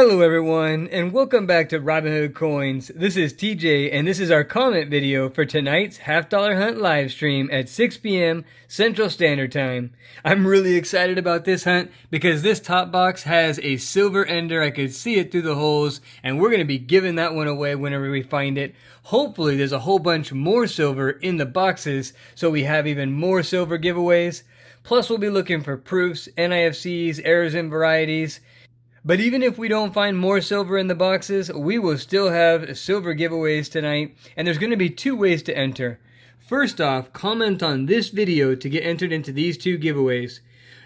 Hello everyone, and welcome back to Robinhood Coins. This is TJ, and this is our comment video for tonight's $half hunt live stream at 6 p.m. Central Standard Time. I'm really excited about this hunt because this top box has a silver ender. I could see it through the holes, and we're going to be giving that one away whenever we find it. Hopefully there's a whole bunch more silver in the boxes, so we have even more silver giveaways. Plus we'll be looking for proofs, NIFCs, errors and varieties. But even if we don't find more silver in the boxes, we will still have silver giveaways tonight, and there's going to be two ways to enter. First off, comment on this video to get entered into these two giveaways.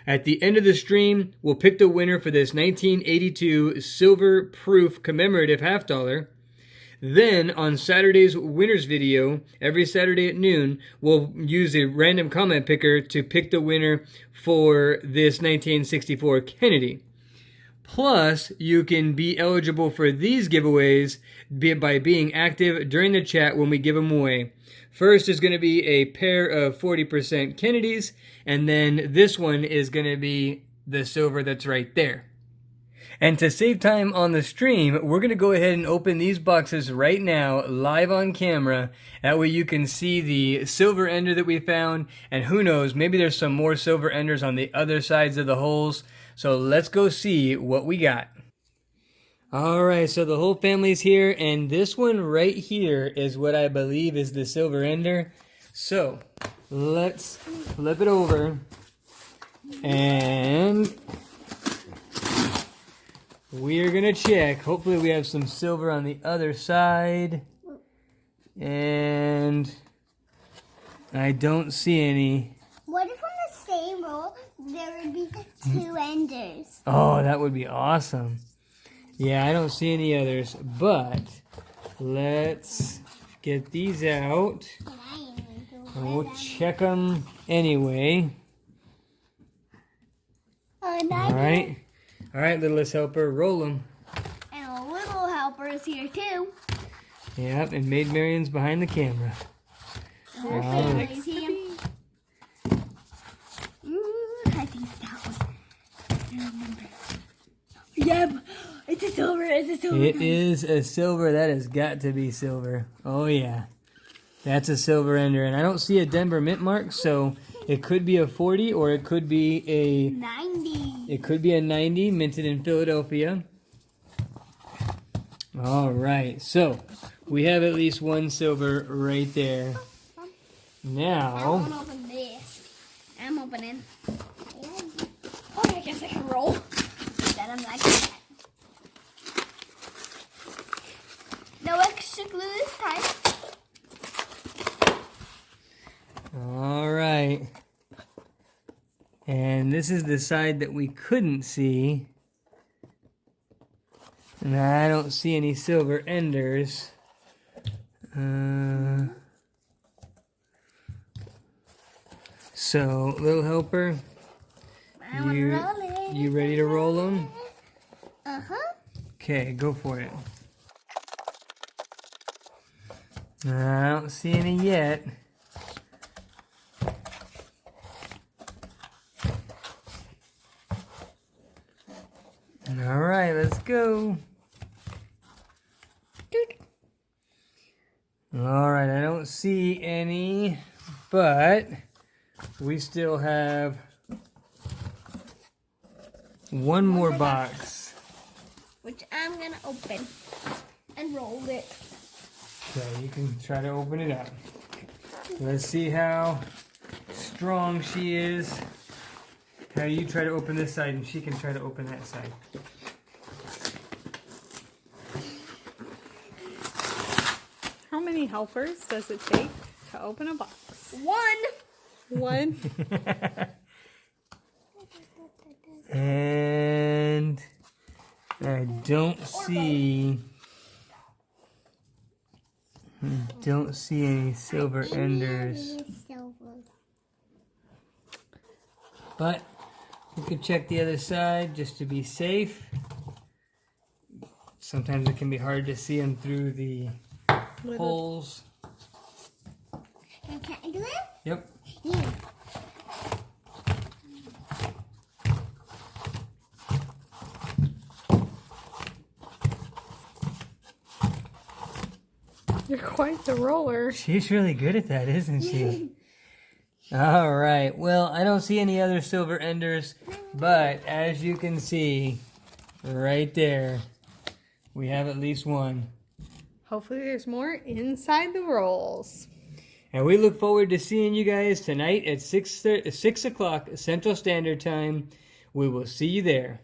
At the end of the stream, we'll pick the winner for this 1982 silver proof commemorative $half. Then, on Saturday's winners video, every Saturday at noon, we'll use a random comment picker to pick the winner for this 1964 Kennedy. Plus, you can be eligible for these giveaways by being active during the chat when we give them away. First is going to be a pair of 40% Kennedys, and then this one is going to be the silver that's right there. And to save time on the stream, we're going to go ahead and open these boxes right now, live on camera. That way you can see the silver ender that we found, and who knows, maybe there's some more silver enders on the other sides of the holes. So let's go see what we got. Alright, so the whole family's here, and this one right here is what I believe is the silver ender. So, let's flip it over, and we're gonna check. Hopefully we have some silver on the other side, and I don't see any. What if on the same roll there would be two enders? Oh, that would be awesome. Yeah, I don't see any others, but let's get these out, and we'll check them anyway. Alright, littlest helper, roll them. And a little helper is here too. Yep, and Maid Marian's behind the camera. Yep, it's a silver, It is a silver, that has got to be silver. Oh yeah, that's a silver ender, and I don't see a Denver mint mark, so it could be a 40 or it could be a 90. It could be a 90 minted in Philadelphia. Alright, so we have at least one silver right there. Now, I want to open this. I'm opening. Oh, I guess I can roll. Then I'm like that. No extra glue this time. alright. And this is the side that we couldn't see. And I don't see any silver enders. So, little helper, you ready to roll them? Uh-huh. Okay, go for it. I don't see any yet. Alright, let's go. Alright, I don't see any, but we still have one more box. Which I'm going to open and roll it. Okay, you can try to open it up. Let's see how strong she is. Now you try to open this side and she can try to open that side. How many helpers does it take to open a box? One? And I don't see any silver enders. But we could check the other side just to be safe. Sometimes it can be hard to see them through the holes. Can I do it? Yep. Yeah. You're quite the roller. She's really good at that, isn't she? All right. Well, I don't see any other silver enders, but as you can see right there, we have at least one. Hopefully there's more inside the rolls. And we look forward to seeing you guys tonight at 6 o'clock Central Standard Time. We will see you there.